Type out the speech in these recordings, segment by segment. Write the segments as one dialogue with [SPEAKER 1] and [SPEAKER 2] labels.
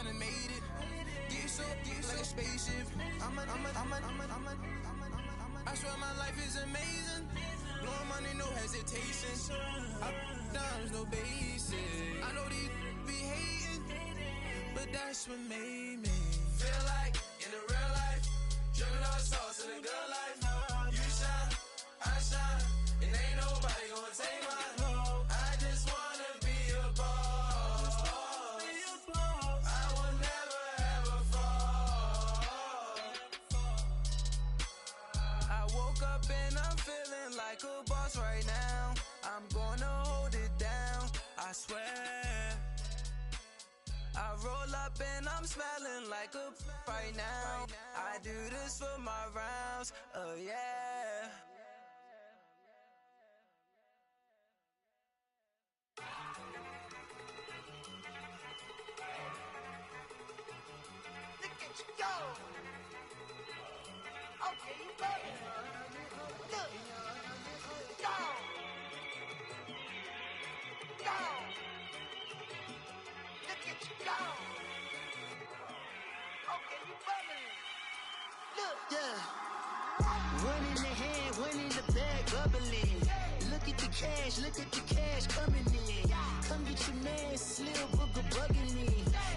[SPEAKER 1] I done made it. Get so like a spaceship. I swear my life is amazing. Blowing money, no hesitation. Up, downs, no basic. I know these be hating, but that's what made me feel like in the real life. Dripping all sauce in the good life. You shine, I shine, and ain't nobody gonna take mine. I just wanna be a boss. I will never ever fall. I woke up and I'm feeling like a boss right now. I'm gonna hold it down, I swear. I roll up and I'm smelling like a right now. I do this for my rounds, oh yeah.
[SPEAKER 2] Look at you go. Okay, you better. Look. Go. Go. Look at you go. Okay, you better. Look.
[SPEAKER 3] Yeah. One in the hand, one in the bag, bubbling. Look at the cash coming in. Come get your man, Slim Booger bugging me.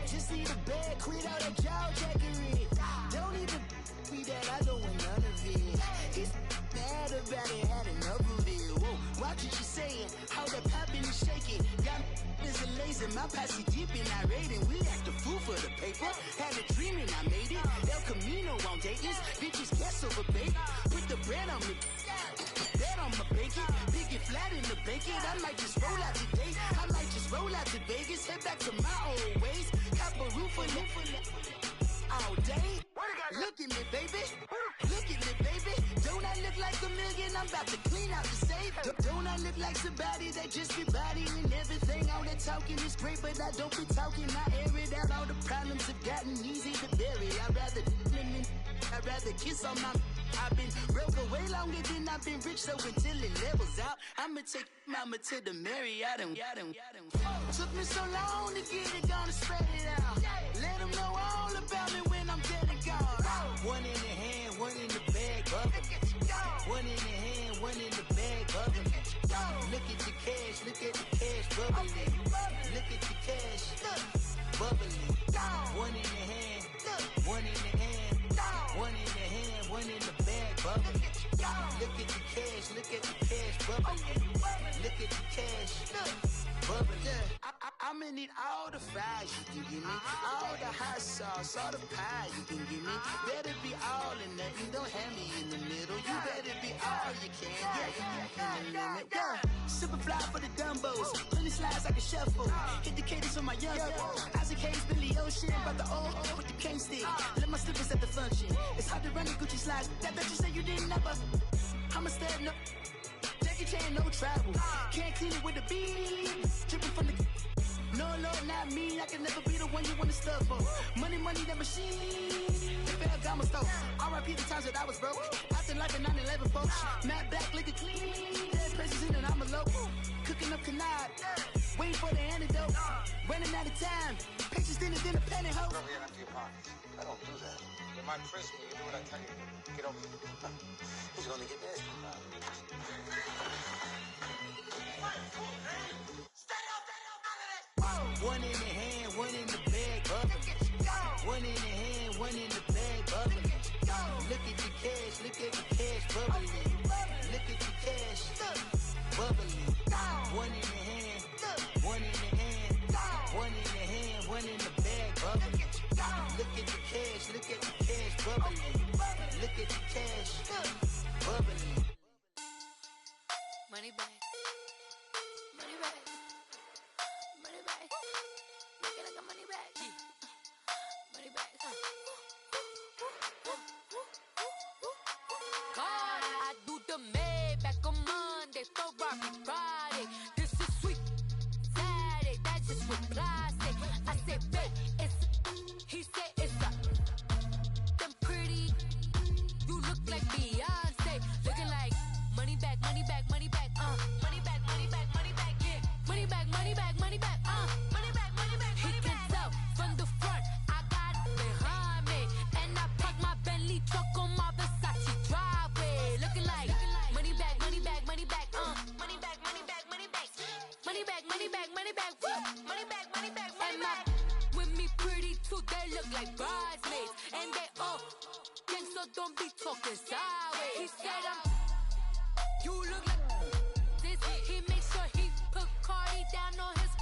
[SPEAKER 3] Just need a bag, quit all that jaw jackery. Don't even be that, I don't want none of it. He's mad about it, had enough of it. Whoa, watch what you saying, how that poppin' and shaking. Got is a lazy, my posse deep and I raiding. We act the fool for the paper, had a dream and I made it. El Camino on Dayton's, bitches guess over bait. Put the bread on me, bet on my bacon. Big and flat in the bacon, I might just roll out today. I might just roll out to Vegas, head back to my old ways. Cop a roof for all day. Look at me, baby. Look at me, baby. Don't I look like a million? I'm about to clean out the safe. Don't I look like somebody that just be bodying everything? All that talking is great, but I don't be talking. I air it out. All the problems have gotten easy to bury. I'd rather kiss on my. I've been broke way longer than I've been rich, so until it levels out, I'ma take mama to the Marriott and took me so long to get it, gonna spread it out. Let them know all about me when I'm dead and gone. One in the hand, one in the bag, bubbling. One in the hand, one in the bag, bubbling. Look at the cash, bubbling. Look at the cash, bubbling. One in the hand, one in the hand, one in the hand, one in the bag, bubbling. Look at the cash, bubbling. Look at the cash, bubbling. I'ma need all the fries you can give me, all the hot sauce, all the pie you can give me. Better be all or nothing, don't have me in the middle. You better be all you can, in the limit. Yeah, super fly for the Dumbos, plenty slides I can shuffle. Hit the cadence for my young Isaac Hayes, Billy Ocean, about the old with the cane stick. Let my slippers at the function. It's hard to run the Gucci slides. That bet you say you didn't never. I'ma step no. Jackie Chan, no travel. Can't clean it with the beat. Dripping from the. No, Lord, not me. I can never be the one you wanna stuff for. Money, that machine. Fell down my stove. R.I.P. the times that I was broke. Acting like a 9/11 folks. Matte black, liquor clean. Dead places in and I'm a local. Cooking up canard. Waiting for the antidote. Running out of time. Pictures thinner than a pantyhose.
[SPEAKER 4] Over here, empty your pockets. I don't do that. You're my prisoner. You do what I tell you. Get over here. He's gonna get nasty.
[SPEAKER 2] Stay up.
[SPEAKER 3] One in the hand, one in the bag, bubbling. One in the hand, one in the bag, bubbling. Look at the cash, bubbling. Look at the cash, bubbling. One in the hand, one in the hand, one in the hand, one in the bag, bubbling. Look at the cash, bubbling. Look at the cash, bubbling.
[SPEAKER 5] Money back. Money back. Money back. Make it like a money back. Money back. God, I do the Maybach on Monday, Ferrari Friday. This is sweet Saturday, that's just what plastic. I said, babe, it's he said it's a them pretty like bridesmaids. And they all gang, so don't be talking sideways. He said you look like this. He makes sure he put Cardi down on his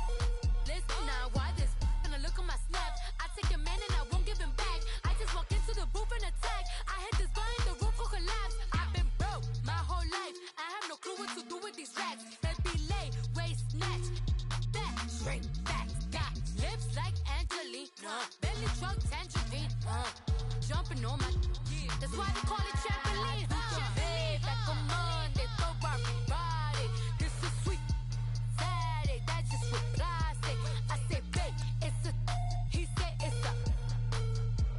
[SPEAKER 5] list. Now why this? Gonna look at my snap. I take your man and I won't give him back. I just walk into the booth and attack. I hit this button, the roof will collapse. I've been broke my whole life. I have no clue what to do with these racks. That be lay, waist snatch, back, straight back. Got lips like Angelina, belly truck tangerine. Jumping on my, that's why they call it trampoline. Back on Monday, throw rock Friday. This is sweet Saturday, that's just what I say. I say, babe, it's a, he said it's a.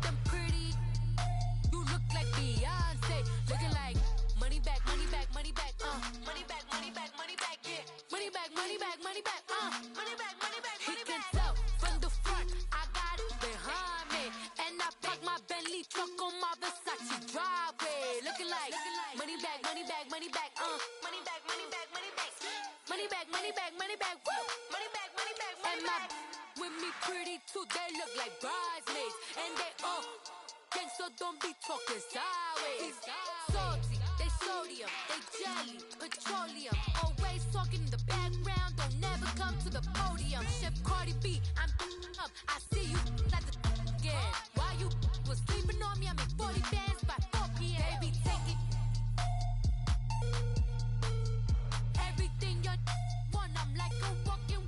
[SPEAKER 5] Them pretty, you look like Beyonce, looking like money back, money back, money back, money back, money back, money back, yeah, money back, money back, money back, money back, money back. He can tell from the front, I got it behind me, and I park my Bentley truck on my Versace driveway, looking like money back, money back, money back, money back, money back, money back, money back, money back, money back, woo, money back, money back, money back. With me pretty too, they look like bridesmaids, and they all gang, so don't be talking sideways. Salty, they sodium, they jelly, petroleum, always talking in the background, don't never come to the podium. Chef Cardi B, I'm up, I see you like the again. Why you was sleeping on me? I make 40 bands by 4 p.m. They be taking everything you want. I'm like a walking.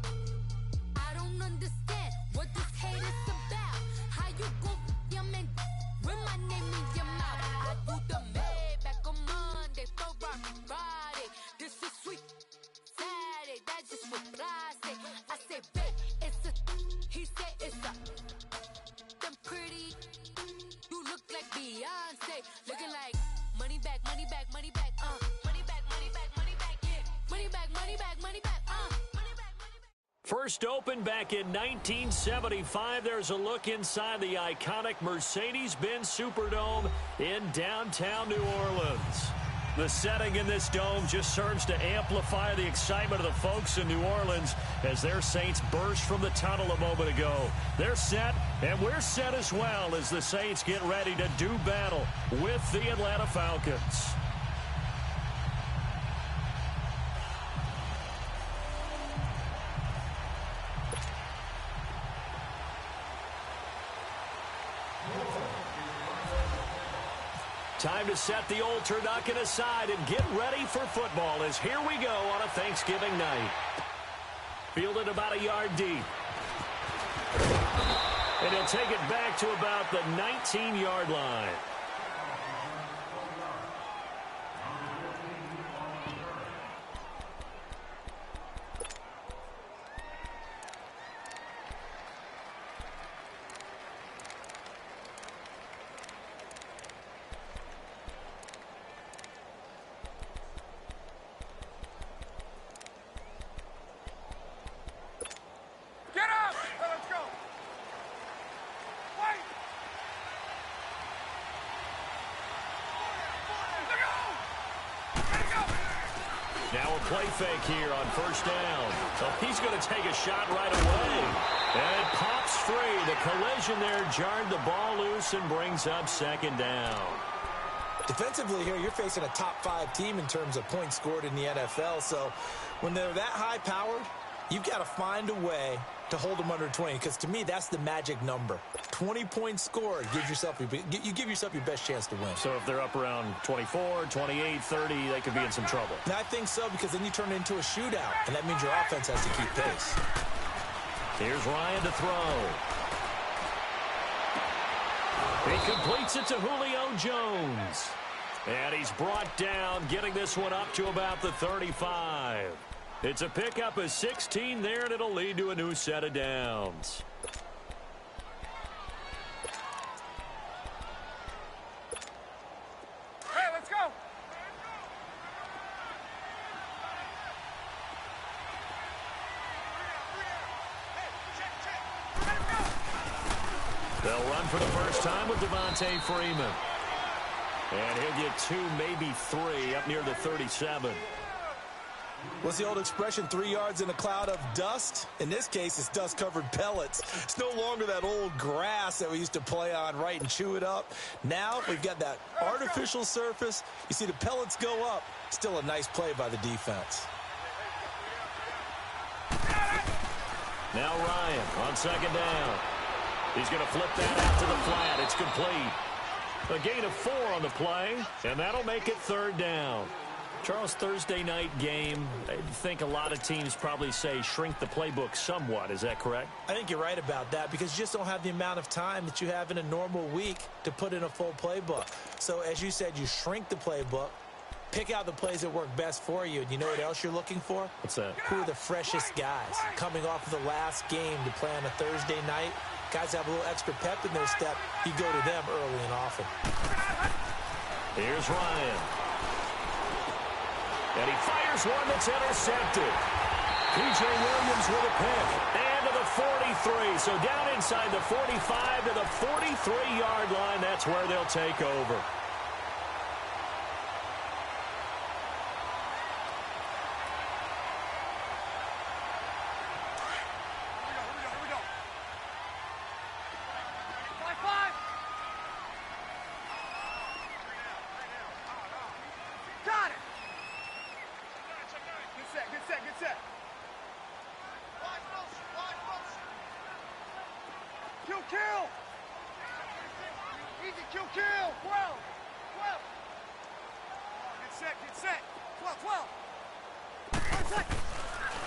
[SPEAKER 5] I don't understand what this hate is about. How you go your man with my name in your mouth? I do the Maybach on Monday, throw rock Friday. This is sweet Saturday, that's just what I say. I say, babe, it's a, he said it's a. Them pretty, you look like Beyonce, looking like money back, money back, money back, money back, money back, money back, yeah, money back, money back, money back, money back, money back.
[SPEAKER 6] First opened back in 1975, there's a look inside the iconic Mercedes-Benz Superdome in downtown New Orleans. The setting in this dome just serves to amplify the excitement of the folks in New Orleans as their Saints burst from the tunnel a moment ago. They're set, and we're set as well as the Saints get ready to do battle with the Atlanta Falcons. Time to set the old turducken aside and get ready for football as here we go on a Thanksgiving night. Fielded about a yard deep. And he'll take it back to about the 19-yard line. Now a play fake here on first down. So he's going to take a shot right away. And it pops free. The collision there jarred the ball loose and brings up second down.
[SPEAKER 7] Defensively here, you're facing a top-5 team in terms of points scored in the NFL. So when they're that high-powered, you've got to find a way to hold them under 20, because to me, that's the magic number. 20 points scored, you give yourself your best chance to win.
[SPEAKER 6] So if they're up around 24, 28, 30, they could be in some trouble.
[SPEAKER 7] And I think so, because then you turn it into a shootout, and that means your offense has to keep pace.
[SPEAKER 6] Here's Ryan to throw. He completes it to Julio Jones. And he's brought down, getting this one up to about the 35. It's a pickup of 16 there, and it'll lead to a new set of downs.
[SPEAKER 2] Hey, let's go!
[SPEAKER 6] They'll run for the first time with Devontae Freeman. And he'll get 2, maybe 3, up near the 37.
[SPEAKER 7] What's the old expression, 3 yards in a cloud of dust? In this case, it's dust-covered pellets. It's no longer that old grass that we used to play on, right, and chew it up. Now we've got that artificial surface. You see the pellets go up. Still a nice play by the defense.
[SPEAKER 6] Now Ryan on second down. He's going to flip that out to the flat. It's complete. A gain of 4 on the play, and that'll make it third down. Charles, Thursday night game, I think a lot of teams probably say shrink the playbook somewhat. Is that correct?
[SPEAKER 7] I think you're right about that because you just don't have the amount of time that you have in a normal week to put in a full playbook. So as you said, you shrink the playbook, pick out the plays that work best for you. And you know what else you're looking for?
[SPEAKER 6] What's that?
[SPEAKER 7] Who are the freshest guys coming off of the last game to play on a Thursday night? Guys have a little extra pep in their step. You go to them early and often.
[SPEAKER 6] Here's Ryan. And he fires one that's intercepted. P.J. Williams with a pick. And to the 43. So down inside the 45 to the 43-yard line. That's where they'll take over.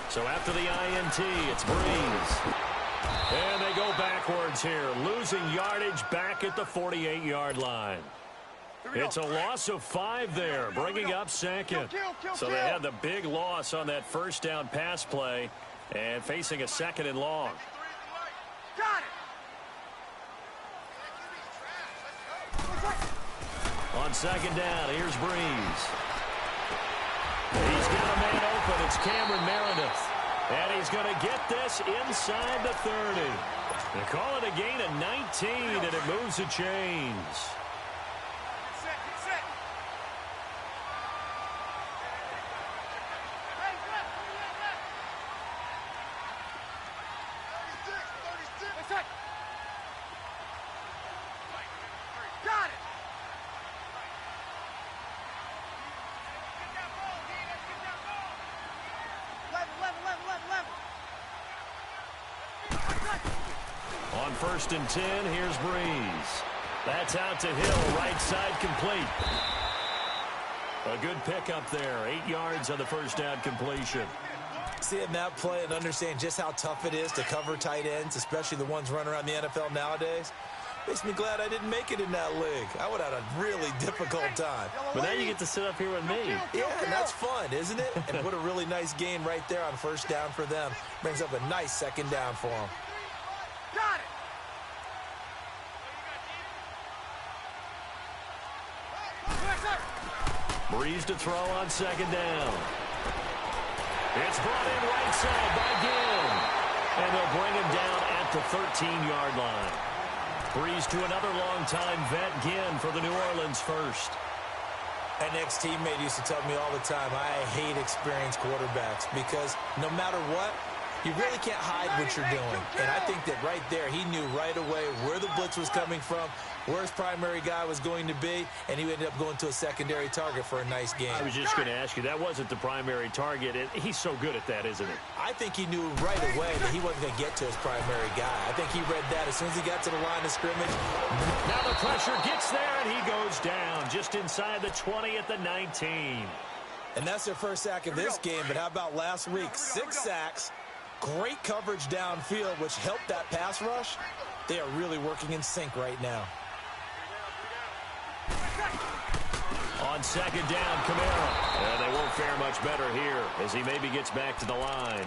[SPEAKER 6] So after the INT, it's Breeze. And they go backwards here, losing yardage back at the 48-yard line. It's a loss of 5 there, bringing up second. So they had the big loss on that first down pass play and facing a second and long.
[SPEAKER 2] Got it!
[SPEAKER 6] On second down, here's Breeze. He's got a man open. It's Cameron Meredith. And he's going to get this inside the 30. They call it a gain of 19, and it moves the chains. On 1st and 10, here's Breeze. That's out to Hill, right side complete. A good pickup there, 8 yards on the first down completion.
[SPEAKER 7] Seeing that play and understand just how tough it is to cover tight ends, especially the ones running around the NFL nowadays, makes me glad I didn't make it in that league. I would have had a really difficult time.
[SPEAKER 6] But now you get to sit up here with me.
[SPEAKER 7] Yeah, and that's fun, isn't it? And put a really nice gain right there on first down for them. Brings up a nice second down for them.
[SPEAKER 2] Got it!
[SPEAKER 6] Breeze to throw on second down. It's brought in right side by Gill. And they'll bring him down at the 13-yard line. Breeze to another long-time vet, Ginn, for the New Orleans first.
[SPEAKER 7] An ex-teammate used to tell me all the time, I hate experienced quarterbacks because no matter what, you really can't hide what you're doing. And I think that right there, he knew right away where the blitz was coming from, where his primary guy was going to be, and he ended up going to a secondary target for a nice game.
[SPEAKER 6] I was just going to ask you, that wasn't the primary target. He's so good at that, isn't he?
[SPEAKER 7] I think he knew right away that he wasn't going to get to his primary guy. I think he read that as soon as he got to the line of scrimmage.
[SPEAKER 6] Now the pressure gets there, and he goes down just inside the 20 at the 19.
[SPEAKER 7] And that's their first sack of this game, but how about last week? 6 sacks. Great coverage downfield, which helped that pass rush. They are really working in sync right now.
[SPEAKER 6] On second down, Kamara. And they won't fare much better here as he maybe gets back to the line.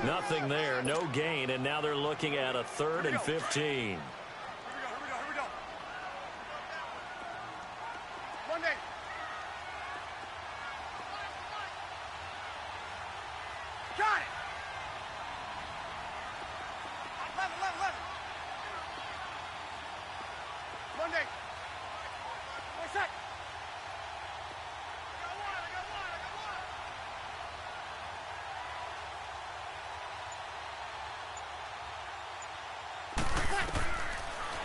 [SPEAKER 6] Nothing there, no gain, and now they're looking at a 3rd and 15.
[SPEAKER 2] Got it! Monday. What's that?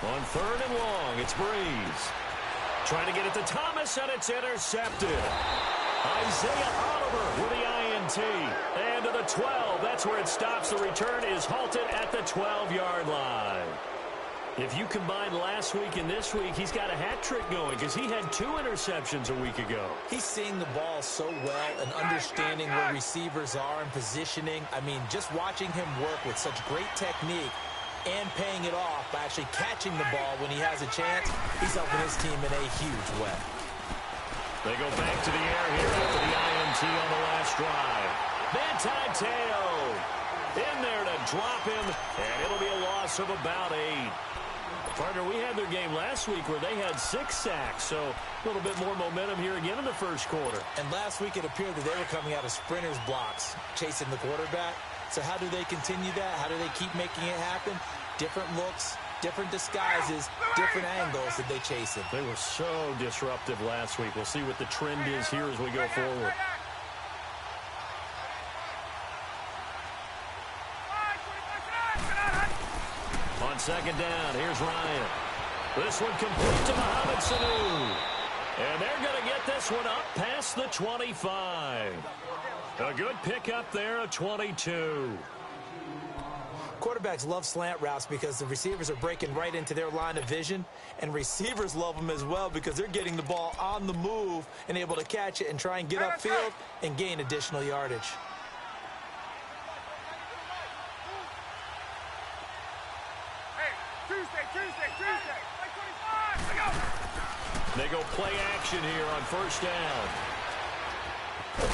[SPEAKER 6] On 3rd and long, it's Breeze. Trying to get it to Thomas, and it's intercepted. Isaiah Oliver with the INT. And to the 12. That's where it stops. The return is halted at the 12-yard line. If you combine last week and this week, he's got a hat trick going because he had 2 interceptions a week ago.
[SPEAKER 7] He's seeing the ball so well and understanding where receivers are and positioning. I mean, just watching him work with such great technique and paying it off by actually catching the ball when he has a chance, he's helping his team in a huge way.
[SPEAKER 6] They go back to the air here after the INT on the last drive. Teo in there to drop him, and it'll be a loss of about 8. Partner, we had their game last week where they had 6 sacks, so a little bit more momentum here again in the first quarter.
[SPEAKER 7] And last week it appeared that they were coming out of sprinters blocks, chasing the quarterback. So how do they continue that? How do they keep making it happen? Different looks, different disguises, different angles that they chase him.
[SPEAKER 6] They were so disruptive last week. We'll see what the trend is here as we go forward. On 2nd down, here's Ryan. This one complete to Mohamed Sanu. And they're going to get this one up past the 25. A good pickup there, a 22.
[SPEAKER 7] Quarterbacks love slant routes because the receivers are breaking right into their line of vision, and receivers love them as well because they're getting the ball on the move and able to catch it and try and get upfield and gain additional yardage.
[SPEAKER 6] They go play action here on 1st down. He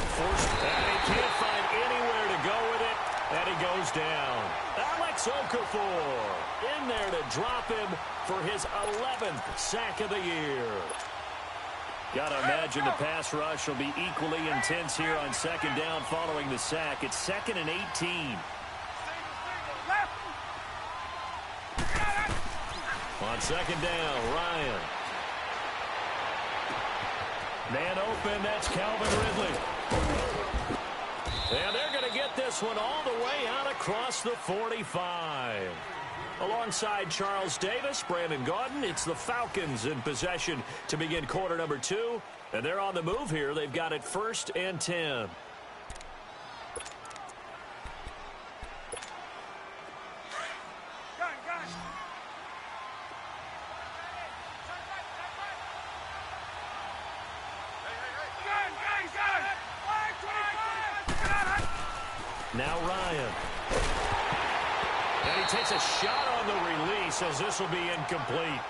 [SPEAKER 6] can't find anywhere to go with it, and he goes down. Alex Okafor in there to drop him for his 11th sack of the year. Got to imagine the pass rush will be equally intense here on 2nd down following the sack. It's 2nd and 18. On 2nd down, Ryan. Man open, that's Calvin Ridley. And they're going to get this one all the way out across the 45. Alongside Charles Davis, Brandon Gaudin, it's the Falcons in possession to begin quarter number 2. And they're on the move here. They've got it 1st and 10. Now Ryan. And he takes a shot on the release as this will be incomplete.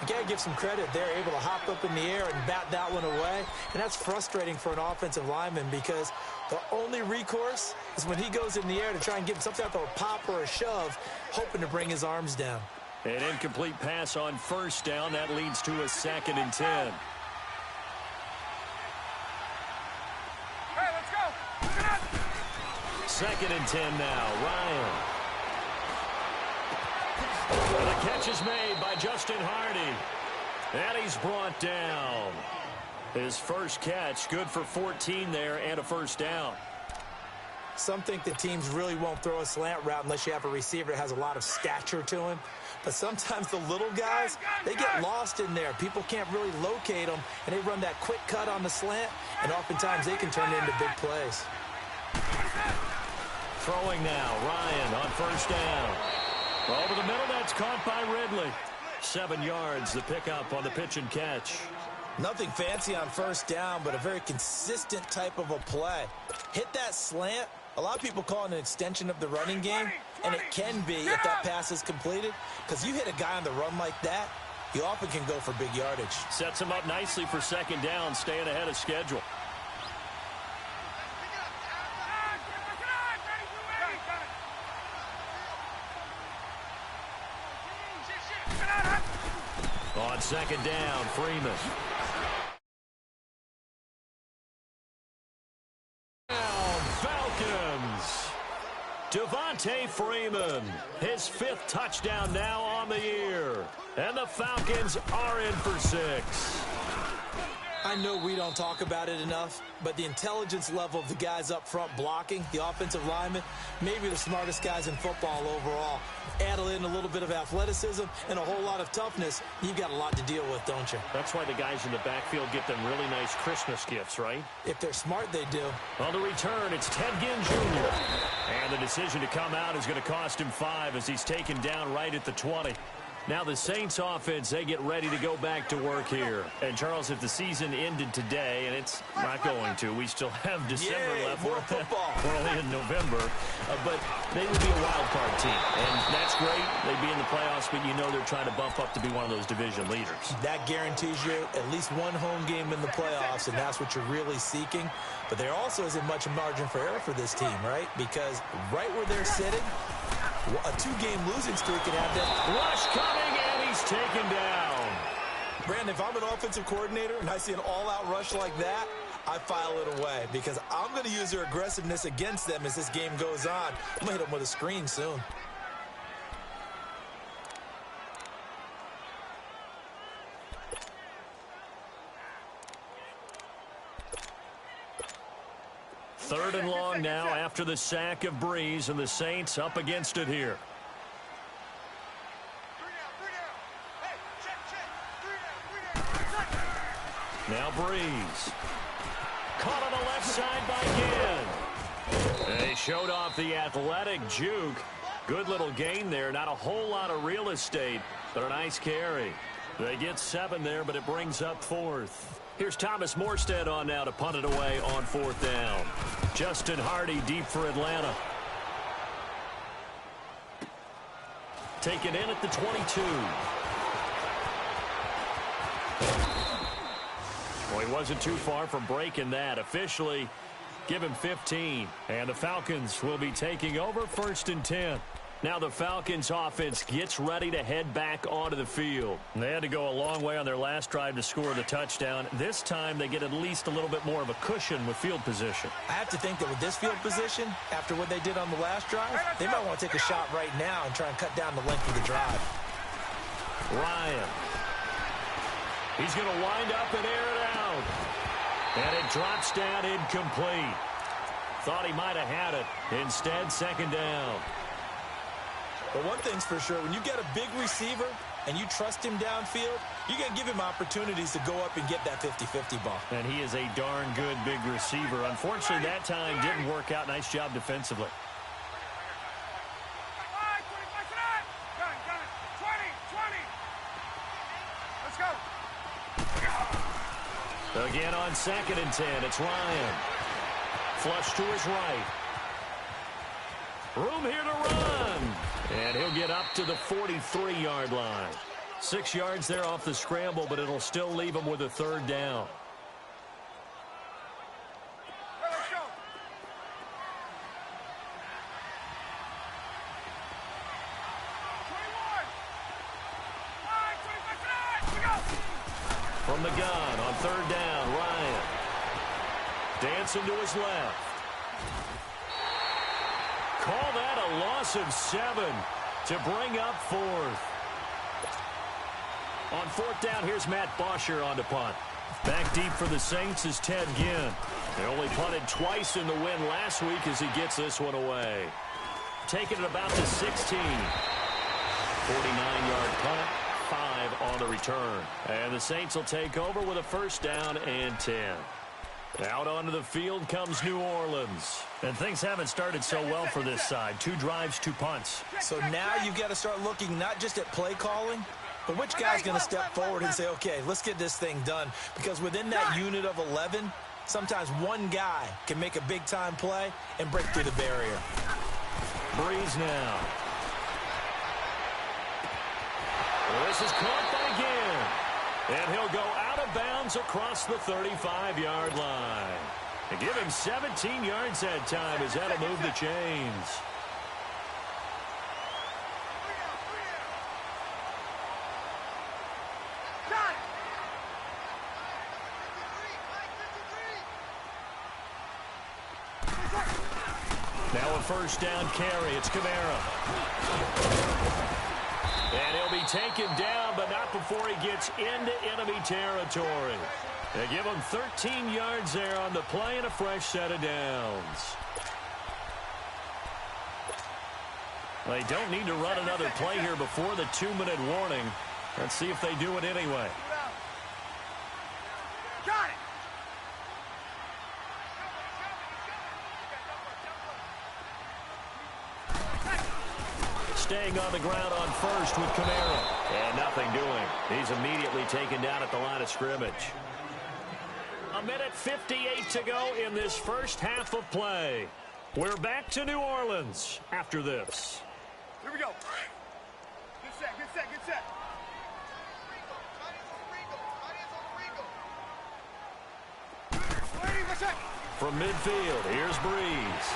[SPEAKER 7] You got to give some credit. They're able to hop up in the air and bat that one away. And that's frustrating for an offensive lineman because the only recourse is when he goes in the air to try and give him some type of a pop or a shove, hoping to bring his arms down.
[SPEAKER 6] An incomplete pass on 1st down. That leads to a 2nd and 10. 2nd and 10 now. Ryan. And the catch is made by Justin Hardy. And he's brought down. His first catch, good for 14 there and a 1st down.
[SPEAKER 7] Some think that teams really won't throw a slant route unless you have a receiver that has a lot of stature to him. But sometimes the little guys, they get lost in there. People can't really locate them, and they run that quick cut on the slant, and oftentimes they can turn it into big plays.
[SPEAKER 6] Throwing now, Ryan on 1st down. Over the middle, that's caught by Ridley. 7 yards, the pickup on the pitch and catch.
[SPEAKER 7] Nothing fancy on 1st down, but a very consistent type of a play. Hit that slant. A lot of people call it an extension of the running game, and it can be if that pass is completed, because you hit a guy on the run like that, you often can go for big yardage.
[SPEAKER 6] Sets him up nicely for 2nd down, staying ahead of schedule. On 2nd down, Freeman. Falcons. Devontae Freeman, his 5th touchdown now on the year. And the Falcons are in for 6.
[SPEAKER 7] I know we don't talk about it enough, but the intelligence level of the guys up front blocking, the offensive linemen, maybe the smartest guys in football overall. Add in a little bit of athleticism and a whole lot of toughness, you've got a lot to deal with, don't you?
[SPEAKER 6] That's why the guys in the backfield get them really nice Christmas gifts, right?
[SPEAKER 7] If they're smart, they do.
[SPEAKER 6] On the return, it's Ted Ginn Jr. And the decision to come out is going to cost him 5 as he's taken down right at the 20. Now the Saints offense, they get ready to go back to work here. And Charles, if the season ended today, and it's not going to, we still have December left.
[SPEAKER 7] More football.
[SPEAKER 6] We're only in November. But they would be a wild card team. And that's great. They'd be in the playoffs, but you know they're trying to bump up to be one of those division leaders.
[SPEAKER 7] That guarantees you at least one home game in the playoffs, and that's what you're really seeking. But there also isn't much margin for error for this team, right? Because right where they're sitting, a 2-game losing streak could have them.
[SPEAKER 6] Rush coming, and he's taken down.
[SPEAKER 7] Brandon, if I'm an offensive coordinator and I see an all-out rush like that, I file it away because I'm going to use their aggressiveness against them as this game goes on. I'm going to hit them with a screen soon.
[SPEAKER 6] Third and long now after the sack of Breeze, and the Saints up against it here. Now Breeze. Caught on the left side by Ginn. They showed off the athletic juke. Good little gain there. Not a whole lot of real estate, but a nice carry. They get 7 there, but it brings up 4th. Here's Thomas Morstead on now to punt it away on 4th down. Justin Hardy deep for Atlanta. Taken in at the 22. Well, he wasn't too far from breaking that. Officially, give him 15. And the Falcons will be taking over 1st and 10. Now the Falcons offense gets ready to head back onto the field. They had to go a long way on their last drive to score the touchdown. This time they get at least a little bit more of a cushion with field position.
[SPEAKER 7] I have to think that with this field position, after what they did on the last drive, they might want to take a shot right now and try and cut down the length of the drive.
[SPEAKER 6] Ryan. He's going to wind up and air it out. And it drops down incomplete. Thought he might have had it. Instead, 2nd down.
[SPEAKER 7] But one thing's for sure, when you get a big receiver and you trust him downfield, you can give him opportunities to go up and get that 50-50 ball.
[SPEAKER 6] And he is a darn good big receiver. Unfortunately, that time didn't work out. Nice job defensively.
[SPEAKER 2] Let's go.
[SPEAKER 6] Again on 2nd and 10, it's Ryan. Flush to his right. Room here to run. And he'll get up to the 43-yard line. 6 yards there off the scramble, but it'll still leave him with a 3rd down.
[SPEAKER 2] Let's go.
[SPEAKER 6] From the gun on 3rd down, Ryan. Dancing to his left. Call that a loss of 7 to bring up 4th. On 4th down, here's Matt Bosher on to punt. Back deep for the Saints is Ted Ginn. They only punted twice in the win last week as he gets this one away. Taking it about the 16. 49-yard punt, 5 on the return. And the Saints will take over with a 1st down and 10. Out onto the field comes New Orleans. And things haven't started so well for this side. 2 drives, 2 punts.
[SPEAKER 7] So now you've got to start looking not just at play calling, but which guy's going to step forward and say, okay, let's get this thing done. Because within that unit of 11, sometimes one guy can make a big-time play and break through the barrier.
[SPEAKER 6] Breeze now. This is caught by Ginn. And he'll go out of bounds across the 35-yard line. And give him 17 yards that time as that'll move the chains. Now a 1st down carry. It's Kamara. And he'll be taken down, but not before he gets into enemy territory. They give him 13 yards there on the play and a fresh set of downs. They don't need to run another play here before the 2-minute warning. Let's see if they do it anyway.
[SPEAKER 2] Got it.
[SPEAKER 6] Staying on the ground on first with Kamara. And nothing doing. He's immediately taken down at the line of scrimmage. 1:58 to go in this first half of play. We're back to New Orleans after this.
[SPEAKER 2] Here we go. Good set, good set, good set.
[SPEAKER 6] From midfield, here's Breeze.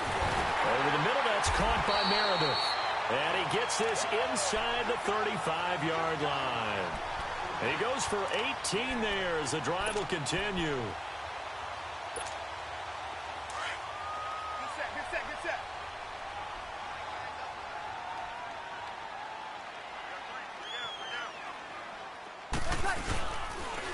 [SPEAKER 6] Over the middle, that's caught by Meredith. And he gets this inside the 35-yard line. He goes for 18 there as the drive will continue.
[SPEAKER 2] Good set, good set, good set.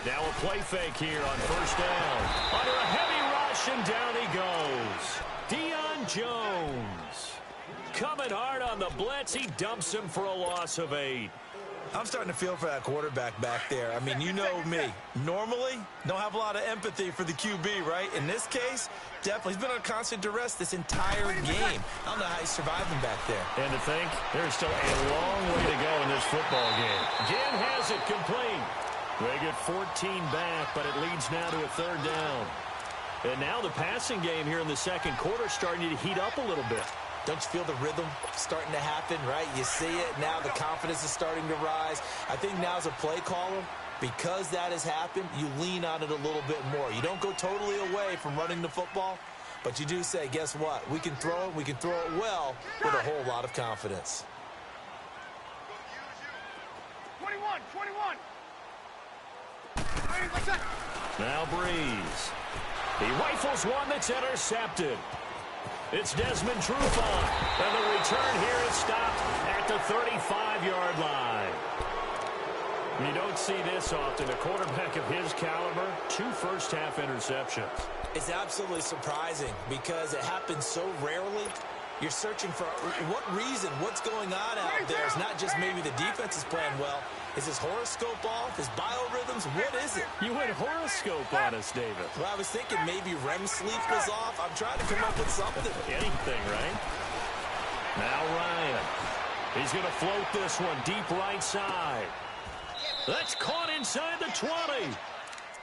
[SPEAKER 6] Now a play fake here on first down. Under a heavy rush, and down he goes. Deion Jones. Coming hard on the blitz. He dumps him for a loss of 8.
[SPEAKER 7] I'm starting to feel for that quarterback back there. I mean, you know me. Normally, don't have a lot of empathy for the QB, right? In this case, definitely. He's been on constant duress this entire game. I don't know how he's surviving back there.
[SPEAKER 6] And to think, there's still a long way to go in this football game. Ginn has it complete. They get 14 back, but it leads now to a third down. And now the passing game here in the second quarter starting to heat up a little bit.
[SPEAKER 7] Don't you feel the rhythm starting to happen, right? You see it. Now the confidence is starting to rise. I think now as a play caller, because that has happened, you lean on it a little bit more. You don't go totally away from running the football, but you do say, guess what? We can throw it. We can throw it well with a whole lot of confidence.
[SPEAKER 2] 21, 21.
[SPEAKER 6] Now Breeze. He rifles one that's intercepted. It's Desmond Trufant, and the return here is stopped at the 35-yard line. You don't see this often. A quarterback of his caliber, 2 first-half interceptions.
[SPEAKER 7] It's absolutely surprising because it happens so rarely. You're searching for what reason, what's going on out there. It's not just maybe the defense is playing well. Is his horoscope off? His biorhythms? What is it?
[SPEAKER 6] You went horoscope on us, David.
[SPEAKER 7] Well, I was thinking maybe REM sleep was off. I'm trying to come up with something.
[SPEAKER 6] Anything, right? Now Ryan. He's going to float this one deep right side. That's caught inside the 20.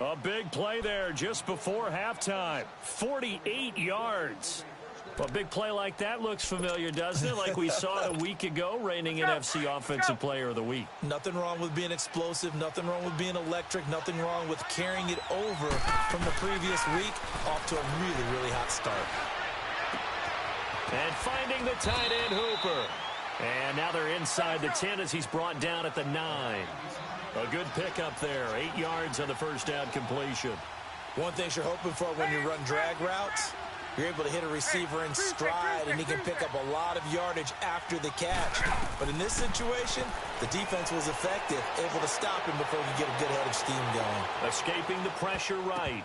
[SPEAKER 6] A big play there just before halftime. 48 yards. A big play like that looks familiar, doesn't it? Like we saw it a week ago, reigning NFC Offensive Player of the Week.
[SPEAKER 7] Nothing wrong with being explosive. Nothing wrong with being electric. Nothing wrong with carrying it over from the previous week off to a really, really hot start.
[SPEAKER 6] And finding the tight end Hooper. And now they're inside the 10 as he's brought down at the 9. A good pickup there. 8 yards on the first down completion.
[SPEAKER 7] One thing you're hoping for when you run drag routes, you're able to hit a receiver in stride, and he can pick up a lot of yardage after the catch. But in this situation, the defense was effective, able to stop him before he could get a good head of steam going.
[SPEAKER 6] Escaping the pressure right.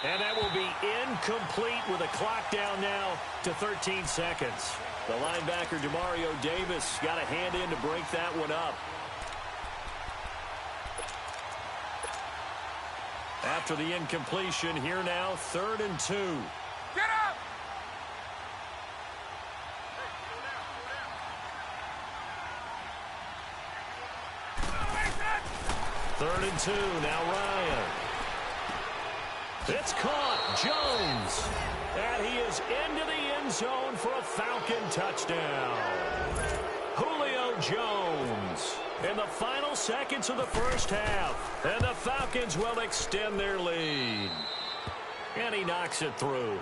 [SPEAKER 6] And that will be incomplete with a clock down now to 13 seconds. The linebacker, Demario Davis, got a hand in to break that one up. After the incompletion, here now, 3rd and 2.
[SPEAKER 2] Get up!
[SPEAKER 6] 3rd and 2, now Ryan. It's caught, Jones. And he is into the end zone for a Falcon touchdown. Julio Jones in the final seconds of the first half. And the Falcons will extend their lead. And he knocks it through.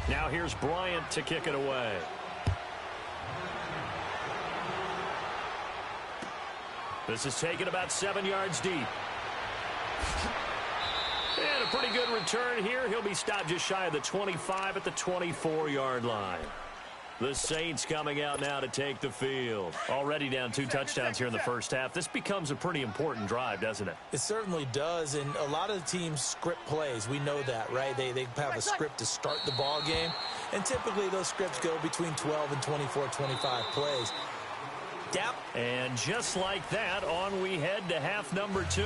[SPEAKER 6] Now here's Bryant to kick it away. This is taken about 7 yards deep. And a pretty good return here. He'll be stopped just shy of the 25 at the 24-yard line. The Saints coming out now to take the field. Already down 2 touchdowns here in the first half. This becomes a pretty important drive, doesn't it?
[SPEAKER 7] It certainly does, and a lot of the teams script plays. We know that, right? They have a script to start the ball game, and typically those scripts go between 12 and 24, 25 plays.
[SPEAKER 6] And just like that, on we head to half number 2.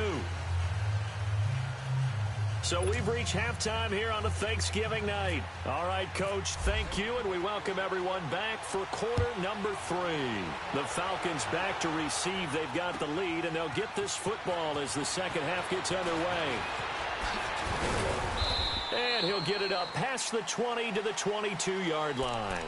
[SPEAKER 6] So we've reached halftime here on a Thanksgiving night. All right, Coach, thank you, and we welcome everyone back for quarter number 3. The Falcons back to receive. They've got the lead, and they'll get this football as the second half gets underway. And he'll get it up past the 20 to the 22-yard line.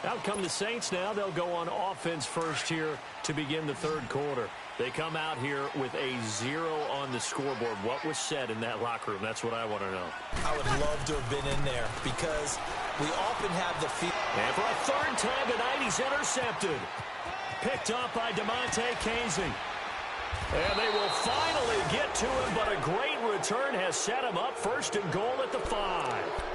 [SPEAKER 6] Out come the Saints now. They'll go on offense first here to begin the third quarter. They come out here with a 0 on the scoreboard. What was said in that locker room? That's what I want to know.
[SPEAKER 7] I would love to have been in there because we often have the feel.
[SPEAKER 6] And for a third time tonight, he's intercepted. Picked up by DeMonte Casey. And they will finally get to him, but a great return has set him up first and goal at the 5.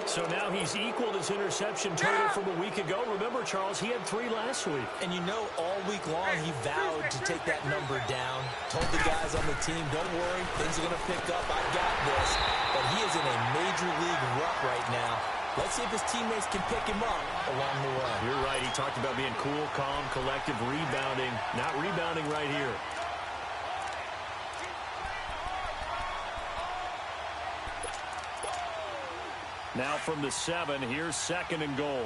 [SPEAKER 6] So now he's equaled his interception total from a week ago. Remember, Charles, he had 3 last week.
[SPEAKER 7] And you know, all week long he vowed to take that number down. Told the guys on the team, don't worry, things are going to pick up. I got this. But he is in a major league rut right now. Let's see if his teammates can pick him up along the way.
[SPEAKER 6] You're right. He talked about being cool, calm, collective, rebounding. Not rebounding right here. Now from the 7, here's second and goal.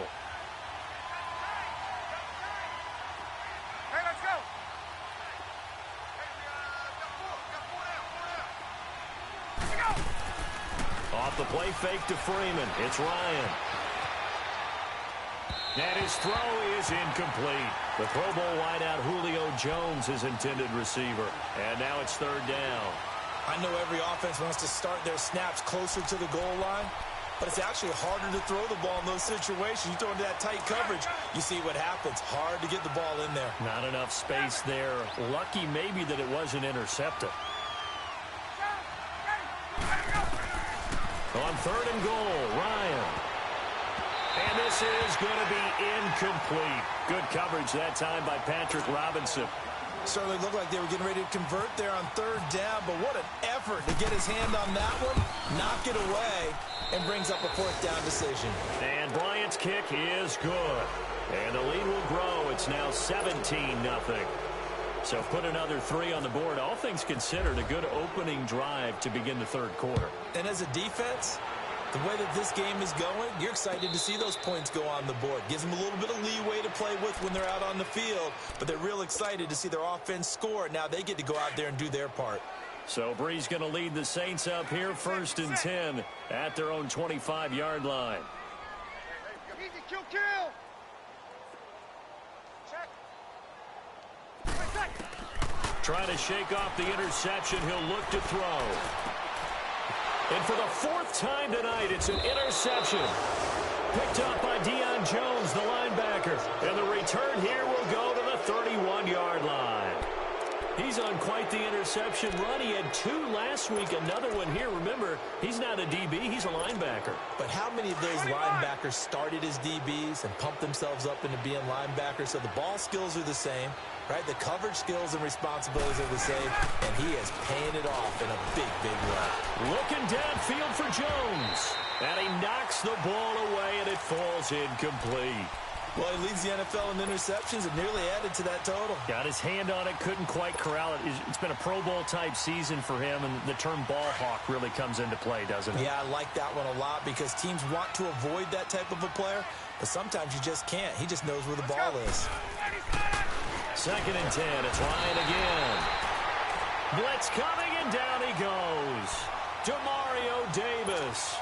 [SPEAKER 2] Hey, let's go.
[SPEAKER 6] Off the play fake to Freeman. It's Ryan. And his throw is incomplete. The Pro Bowl wideout Julio Jones, his intended receiver. And now it's third down.
[SPEAKER 7] I know every offense wants to start their snaps closer to the goal line, but it's actually harder to throw the ball in those situations. You throw into that tight coverage, you see what happens. Hard to get the ball in there.
[SPEAKER 6] Not enough space there. Lucky maybe that it wasn't intercepted. On third and goal, Ryan. And this is going to be incomplete. Good coverage that time by Patrick Robinson.
[SPEAKER 7] Certainly looked like they were getting ready to convert there on third down, but what an effort to get his hand on that one, knock it away, and brings up a fourth down decision.
[SPEAKER 6] And Bryant's kick is good. And the lead will grow. It's now 17-0. So put another 3 on the board. All things considered, a good opening drive to begin the third quarter.
[SPEAKER 7] And as a defense, the way that this game is going, you're excited to see those points go on the board. Gives them a little bit of leeway to play with when they're out on the field, but they're real excited to see their offense score. Now they get to go out there and do their part.
[SPEAKER 6] So Bree's going to lead the Saints up here, first and 10 at their own 25-yard line.
[SPEAKER 2] Easy, kill. Check.
[SPEAKER 6] Trying to shake off the interception. He'll look to throw. And for the 4th time tonight, it's an interception. Picked up by Deion Jones, the linebacker. And the return here will go to the 31-yard line. He's on quite the interception run. He had 2 last week, another one here. Remember, he's not a DB, he's a linebacker.
[SPEAKER 7] But how many of those linebackers started as DBs and pumped themselves up into being linebackers? So the ball skills are the same, right? The coverage skills and responsibilities are the same, and he is paying it off in a big, big way.
[SPEAKER 6] Looking downfield for Jones. And he knocks the ball away, and it falls incomplete.
[SPEAKER 7] Well, he leads the NFL in interceptions and nearly added to that total.
[SPEAKER 6] Got his hand on it, couldn't quite corral it. It's been a Pro Bowl-type season for him, and the term ball hawk really comes into play, doesn't it?
[SPEAKER 7] Yeah, I like that one a lot because teams want to avoid that type of a player, but sometimes you just can't. He just knows where the ball is.
[SPEAKER 6] Second and 10. It's Ryan again. Blitz coming, and down he goes. Demario Davis.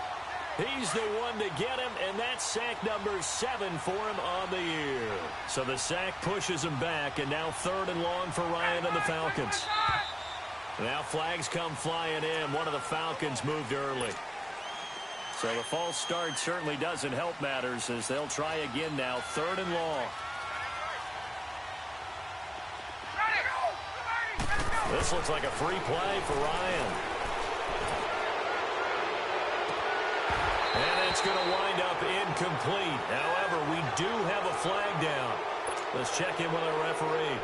[SPEAKER 6] He's the one to get him, and that's sack number 7 for him on the year. So the sack pushes him back, and now 3rd and long for Ryan and the Falcons. Now flags come flying in. One of the Falcons moved early. So the false start certainly doesn't help matters as they'll try again now, 3rd and long. This looks like a free play for Ryan. And it's going to wind up incomplete. However, we do have a flag down. Let's check in with our referee.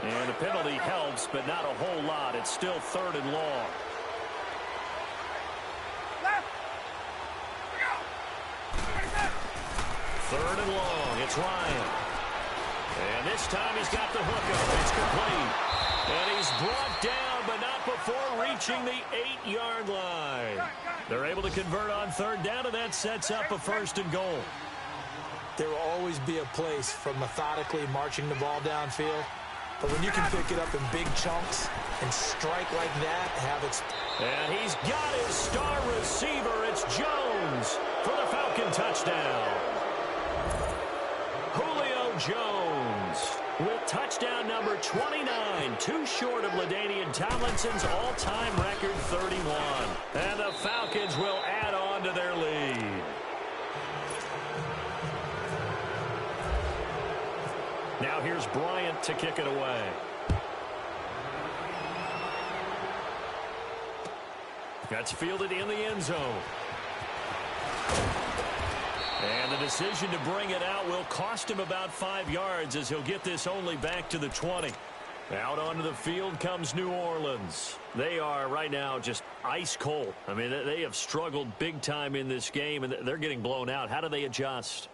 [SPEAKER 6] And the penalty helps, but not a whole lot. It's still 3rd and long. Third and long. It's Ryan. And this time he's got the hookup. It's complete. And he's brought down, but not before reaching the 8-yard line. They're able to convert on 3rd down, and that sets up a 1st and goal.
[SPEAKER 7] There will always be a place for methodically marching the ball downfield. But when you can pick it up in big chunks and strike like that, have it.
[SPEAKER 6] And he's got his star receiver. It's Jones for the Falcon touchdown. Julio Jones with touchdown number 29, too short of LaDainian Tomlinson's all-time record 31. And the Falcons will add on to their lead. Now here's Bryant to kick it away. That's fielded in the end zone. And the decision to bring it out will cost him about 5 yards as he'll get this only back to the 20. Out onto the field comes New Orleans. They are right now just ice cold. I mean, they have struggled big time in this game, and they're getting blown out. How do they adjust?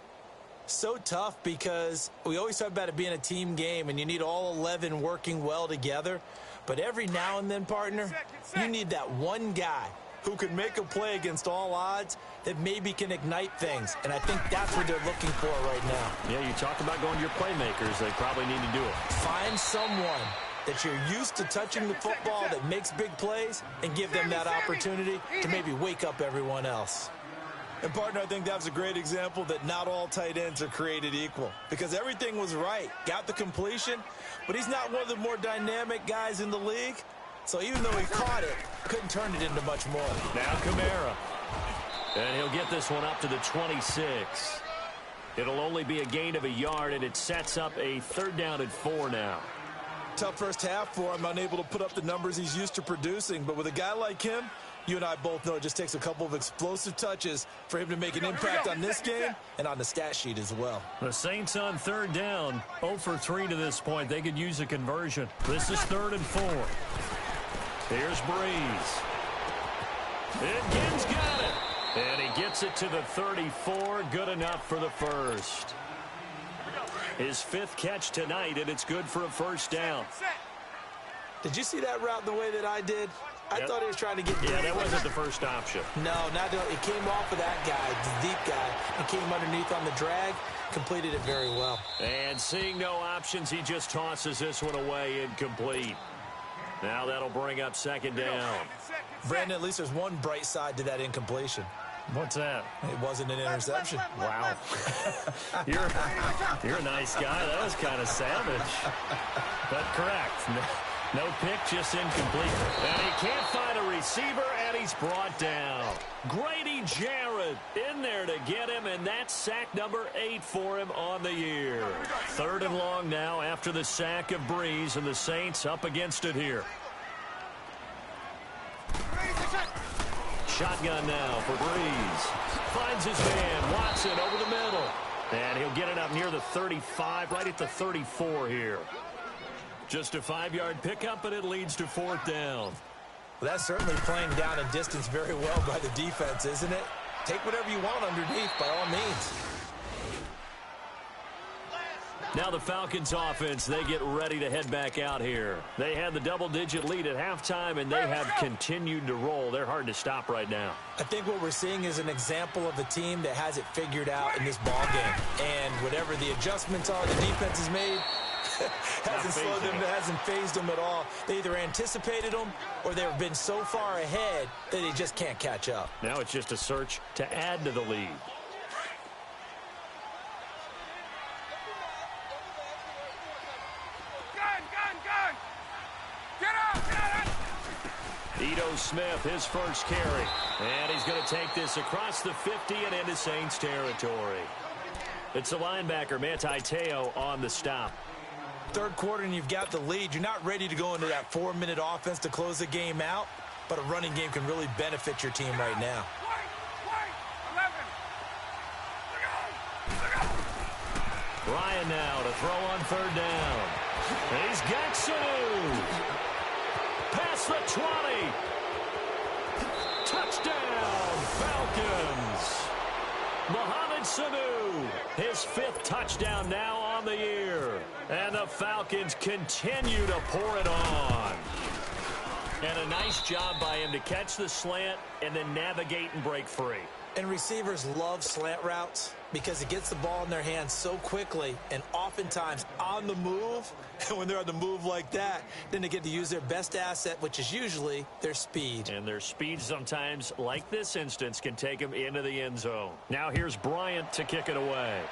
[SPEAKER 7] So tough because we always talk about it being a team game, and you need all 11 working well together. But every now and then, partner, you need that one guy who can make a play against all odds that maybe can ignite things. And I think that's what they're looking for right now.
[SPEAKER 6] Yeah, you talk about going to your playmakers. They probably need to do it.
[SPEAKER 7] Find someone that you're used to touching the football that makes big plays and give them that opportunity to maybe wake up everyone else. And, partner, I think that was a great example that not all tight ends are created equal because everything was right. Got the completion, but he's not one of the more dynamic guys in the league. So even though he caught it, couldn't turn it into much more.
[SPEAKER 6] Now Kamara. And he'll get this one up to the 26. It'll only be a gain of a yard, and it sets up a 3rd down and 4 now.
[SPEAKER 7] Tough first half for him, unable to put up the numbers he's used to producing. But with a guy like him, you and I both know it just takes a couple of explosive touches for him to make an impact on this game and on the stat sheet as well.
[SPEAKER 6] The Saints on 3rd down, 0 for 3 to this point. They could use a conversion. This is 3rd and 4. Here's Breeze. Higgins got it. And he gets it to the 34. Good enough for the first. His 5th catch tonight, and it's good for a 1st down.
[SPEAKER 7] Did you see that route the way that I did? I thought he was trying to get...
[SPEAKER 6] Yeah, that wasn't the first option.
[SPEAKER 7] No, it came off of that guy, the deep guy, and came underneath on the drag, completed it very well.
[SPEAKER 6] And seeing no options, he just tosses this one away incomplete. Now that'll bring up 2nd down.
[SPEAKER 7] Brandon, at least there's one bright side to that incompletion.
[SPEAKER 6] What's that?
[SPEAKER 7] It wasn't an interception.
[SPEAKER 6] Wow. You're a nice guy. That was kind of savage. But correct. No pick, just incomplete. And he can't find a receiver, and he's brought down. Grady Jarrett in there to get him, and that's sack number 8 for him on the year. 3rd and long now after the sack of Breeze, and the Saints up against it here. Shotgun now for Breeze. Finds his man, Watson, over the middle. And he'll get it up near the 35, right at the 34 here. Just a 5-yard pickup, but it leads to 4th down.
[SPEAKER 7] Well, that's certainly playing down and distance very well by the defense, isn't it? Take whatever you want underneath, by all means.
[SPEAKER 6] Now the Falcons offense, they get ready to head back out here. They had the double-digit lead at halftime, and they have continued to roll. They're hard to stop right now.
[SPEAKER 7] I think what we're seeing is an example of a team that has it figured out in this ball game. And whatever the adjustments are the defense has made, hasn't slowed them, hasn't phased them at all. They either anticipated them or they've been so far ahead that they just can't catch up.
[SPEAKER 6] Now it's just a search to add to the lead. Ito Smith, his first carry. And he's going to take this across the 50 and into Saints territory. It's the linebacker, Manti Te'o, on the stop.
[SPEAKER 7] 3rd quarter and you've got the lead. You're not ready to go into that 4-minute offense to close the game out. but a running game can really benefit your team right now.
[SPEAKER 6] Ryan now to throw on third down. He's got Sanu. Past the 20. Touchdown, Falcons. Mohamed Sanu, his 5th touchdown now on the year. And the Falcons continue to pour it on. And a nice job by him to catch the slant and then navigate and break free.
[SPEAKER 7] And receivers love slant routes because it gets the ball in their hands so quickly and oftentimes on the move. And when they're on the move like that, then they get to use their best asset, which is usually their speed.
[SPEAKER 6] And their speed sometimes, like this instance, can take them into the end zone. Now here's Bryant to kick it away.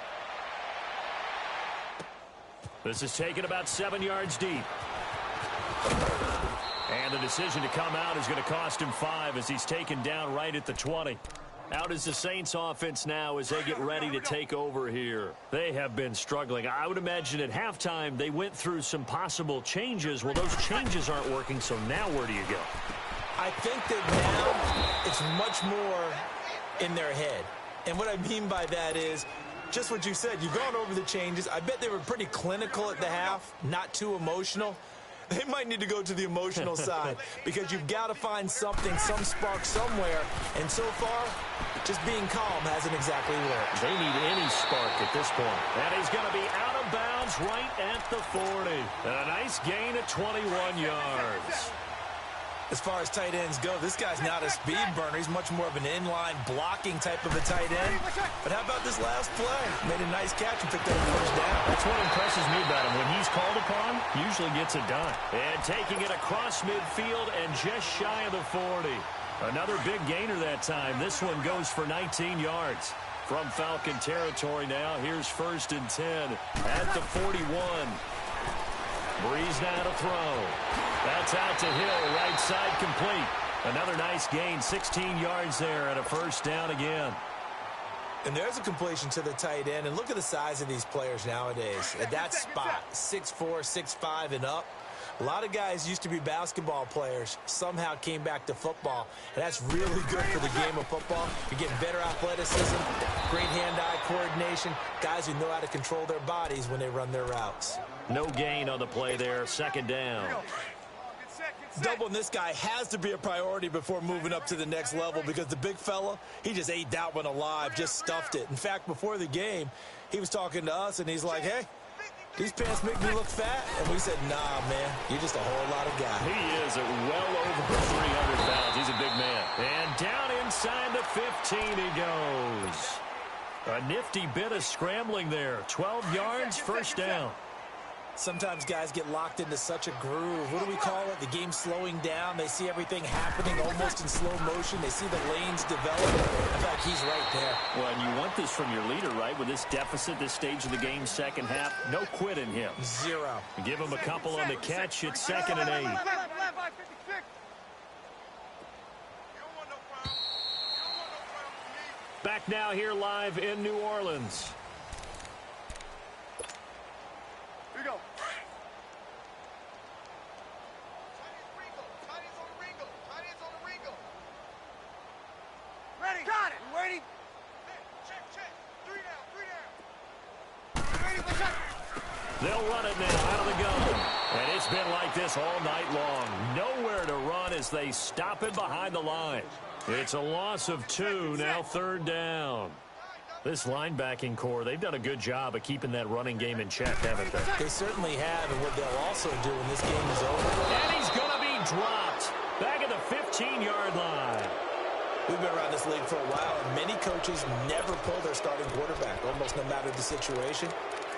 [SPEAKER 6] This is taken about 7 yards deep. And the decision to come out is going to cost him 5 as he's taken down right at the 20. Out is the Saints offense now as they get ready to take over here. They have been struggling. I would imagine at halftime they went through some possible changes. Well, those changes aren't working, so now where do you go?
[SPEAKER 7] I think that now it's much more in their head. And what I mean by that is just what you said. You've gone over the changes. I bet they were pretty clinical at the half, not too emotional. They might need to go to the emotional side because you've got to find something, some spark somewhere. And so far, just being calm hasn't exactly worked.
[SPEAKER 6] They need any spark at this point. And he's going to be out of bounds right at the 40. And a nice gain of 21 yards.
[SPEAKER 7] As far as tight ends go, this guy's not a speed burner. He's much more of an inline blocking type of a tight end. But how about this last play? Made a nice catch and picked up a first down.
[SPEAKER 6] That's what impresses me about him. When he's called upon, usually gets it done. And taking it across midfield and just shy of the 40. Another big gainer that time. This one goes for 19 yards. From Falcon territory now, here's 1st and 10 at the 41. Breeze now to throw. That's out to Hill, right side complete. Another nice gain, 16 yards there and a first down again.
[SPEAKER 7] And there's a completion to the tight end. And look at the size of these players nowadays. At that spot, 6'4", 6'5", and up. A lot of guys used to be basketball players, somehow came back to football. And that's really good for the game of football. You're getting better athleticism, great hand-eye coordination, guys who know how to control their bodies when they run their routes.
[SPEAKER 6] No gain on the play there, 2nd down.
[SPEAKER 7] Doubling this guy has to be a priority before moving up to the next level because the big fella, he just ate that one alive, just stuffed it. In fact, before the game, he was talking to us, and he's like, hey, these pants make me look fat. And we said, nah, man, you're just a whole lot of guy.
[SPEAKER 6] He is at well over 300 pounds. He's a big man. And down inside the 15 he goes. A nifty bit of scrambling there. 12 yards, first down.
[SPEAKER 7] Sometimes guys get locked into such a groove. What do we call it? The game slowing down. They see everything happening almost in slow motion. They see the lanes develop. In fact, he's right there.
[SPEAKER 6] Well, and you want this from your leader, right? With this deficit, this stage of the game, second half, no quit in him.
[SPEAKER 7] 0.
[SPEAKER 6] Give him a couple on the catch. It's 2nd and 8. Back now here live in New Orleans.
[SPEAKER 2] Here we go. Ready. Got it. You ready? Check. 3 down. Ready, check.
[SPEAKER 6] They'll run it now out of the gun. And it's been like this all night long. Nowhere to run as they stop it behind the line. It's a loss of 2, now 3rd down. This linebacking core, they've done a good job of keeping that running game in check, haven't they?
[SPEAKER 7] They certainly have, and what they'll also do when this game is over.
[SPEAKER 6] And he's going to be dropped back at the 15-yard line.
[SPEAKER 7] We've been around this league for a while, and many coaches never pull their starting quarterback, almost no matter the situation.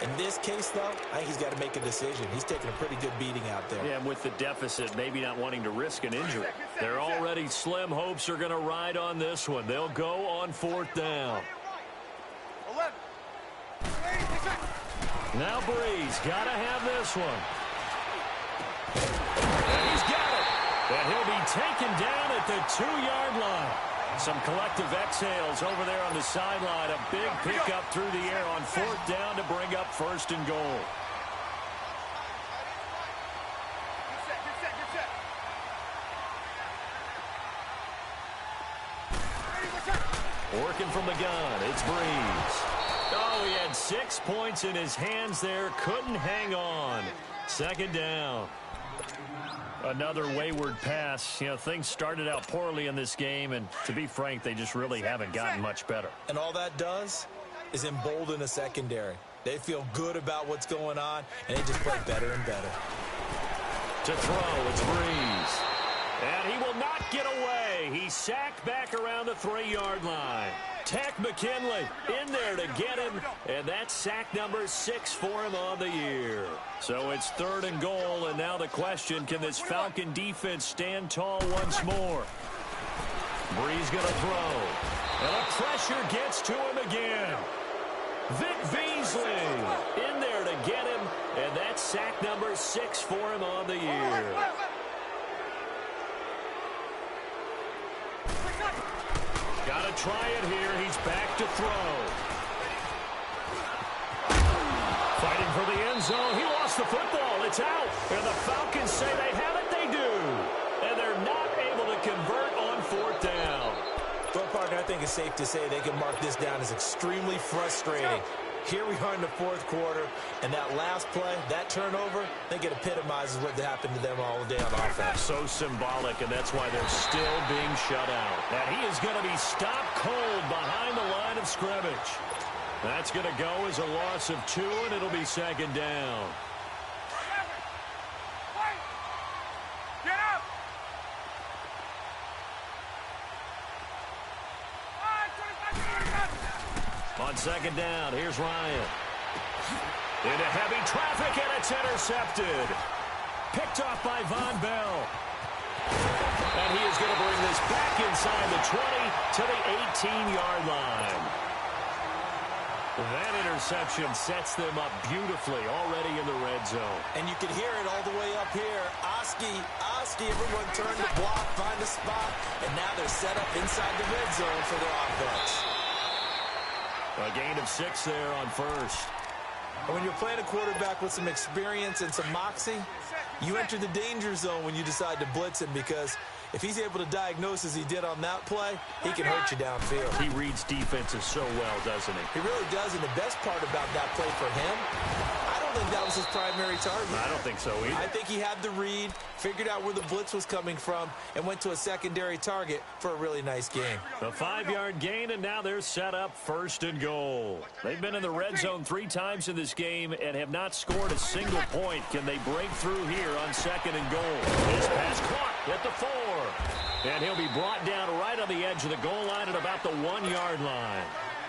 [SPEAKER 7] In this case, though, I think he's got to make a decision. He's taking a pretty good beating out there.
[SPEAKER 6] Yeah, and with the deficit, maybe not wanting to risk an injury. They're already slim hopes are going to ride on this one. They'll go on 4th down.
[SPEAKER 2] 11.
[SPEAKER 6] Now Breeze got to have this one. And he's got it. And he'll be taken down at the 2-yard line. Some collective exhales over there on the sideline. A big pickup through the air on 4th down to bring up 1st and goal.
[SPEAKER 2] Get set.
[SPEAKER 6] Working from the gun, it's Breeze. Oh, he had 6 points in his hands there. Couldn't hang on. Second down. Another wayward pass. You know, things started out poorly in this game, and to be frank, they just really haven't gotten much better.
[SPEAKER 7] And all that does is embolden a secondary. They feel good about what's going on, and they just play better and better.
[SPEAKER 6] To throw, it's Breeze. And he will not get away. He's sacked back around the 3-yard line. Tech McKinley in there to get him, and that's sack number 6 for him on the year. So it's 3rd and goal, and now the question, can this Falcon defense stand tall once more? Breeze going to throw, and the pressure gets to him again. Vic Beasley in there to get him, and that's sack number 6 for him on the year. Got to try it here. He's back to throw. Fighting for the end zone. He lost the football. It's out. And the Falcons say they have it. They do. And they're not able to convert on 4th down.
[SPEAKER 7] Well, partner, I think it's safe to say they can mark this down as extremely frustrating. Here we are in the 4th quarter, and that last play, that turnover, I think it epitomizes what happened to them all day on offense.
[SPEAKER 6] So symbolic, and that's why they're still being shut out. And he is going to be stopped cold behind the line of scrimmage. That's going to go as a loss of 2, and it'll be 2nd down.
[SPEAKER 2] Get up!
[SPEAKER 6] On 2nd down, here's Ryan. Into heavy traffic, and it's intercepted. Picked off by Von Bell. And he is going to bring this back inside the 20 to the 18-yard line. That interception sets them up beautifully already in the red zone.
[SPEAKER 7] And you can hear it all the way up here. Oski, everyone turned to block, find a spot, and now they're set up inside the red zone for their offense.
[SPEAKER 6] A gain of 6 there on 1st.
[SPEAKER 7] And when you're playing a quarterback with some experience and some moxie, you enter the danger zone when you decide to blitz him, because if he's able to diagnose as he did on that play, he can hurt you downfield.
[SPEAKER 6] He reads defenses so well, doesn't he?
[SPEAKER 7] He really does, and the best part about that play for him, I don't think that was his primary target.
[SPEAKER 6] I don't think so either.
[SPEAKER 7] I think he had the read, figured out where the blitz was coming from, and went to a secondary target for a really nice game.
[SPEAKER 6] A 5-yard gain, and now they're set up 1st and goal. They've been in the red zone 3 times in this game and have not scored a single point. Can they break through here on 2nd and goal? This pass caught at the 4. And he'll be brought down right on the edge of the goal line at about the 1-yard line.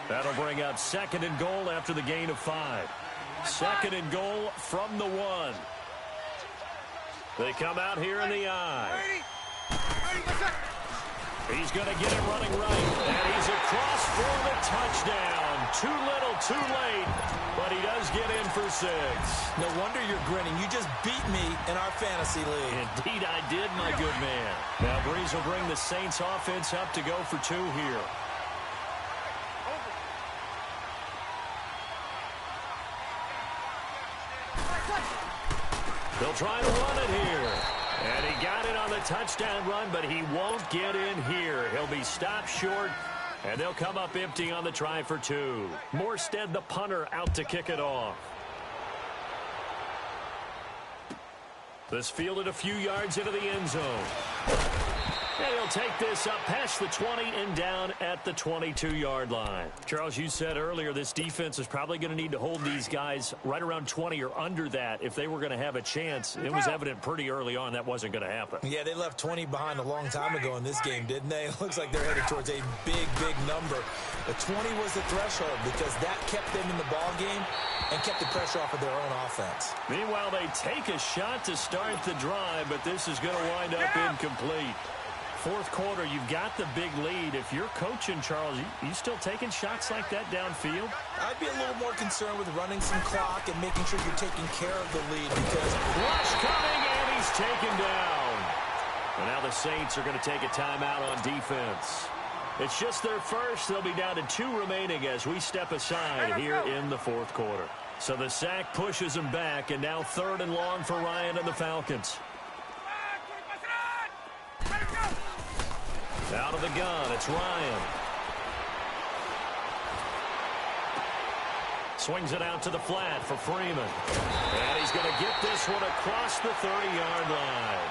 [SPEAKER 6] That'll bring up 2nd and goal after the gain of 5. 2nd and goal from the 1. They come out here in the eye. He's going to get it running right. And he's across for the touchdown. Too little, too late. But he does get in for 6.
[SPEAKER 7] No wonder you're grinning. You just beat me in our fantasy league.
[SPEAKER 6] Indeed I did, my good man. Now Breeze will bring the Saints offense up to go for 2 here. They'll try to run it here. And he got it on the touchdown run, but he won't get in here. He'll be stopped short, and they'll come up empty on the try for 2. Morstead, the punter, out to kick it off. This fielded a few yards into the end zone. And he'll take this up past the 20 and down at the 22-yard line. Charles, you said earlier this defense is probably going to need to hold these guys right around 20 or under that if they were going to have a chance. It was evident pretty early on that wasn't going to happen.
[SPEAKER 7] Yeah, they left 20 behind a long time ago in this game, didn't they? It looks like they're headed towards a big, big number. But 20 was the threshold because that kept them in the ball game and kept the pressure off of their own offense.
[SPEAKER 6] Meanwhile, they take a shot to start the drive, but this is going to wind up incomplete. 4th quarter, you've got the big lead. If you're coaching, Charles, you still taking shots like that downfield?
[SPEAKER 7] I'd be a little more concerned with running some clock and making sure you're taking care of the lead because
[SPEAKER 6] rush coming, and he's taken down. And now the Saints are going to take a timeout on defense. It's just their first. They'll be down to 2 remaining as we step aside here in the 4th quarter. So the sack pushes them back, and now 3rd and long for Ryan and the Falcons. Out of the gun, it's Ryan. Swings it out to the flat for Freeman. And he's going to get this one across the 30-yard line.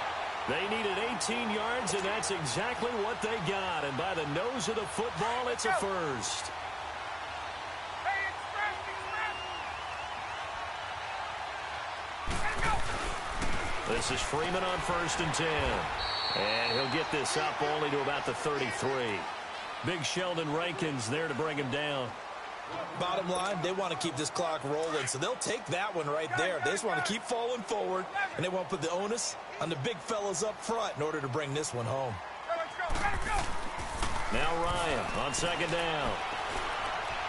[SPEAKER 6] They needed 18 yards, and that's exactly what they got. And by the nose of the football, it's a first. This is Freeman on 1st and 10. And he'll get this up only to about the 33. Big Sheldon Rankins there to bring him down.
[SPEAKER 7] Bottom line, they want to keep this clock rolling, so they'll take that one right there. They just want to keep falling forward, and they want to put the onus on the big fellas up front in order to bring this one home.
[SPEAKER 6] Now Ryan on 2nd down.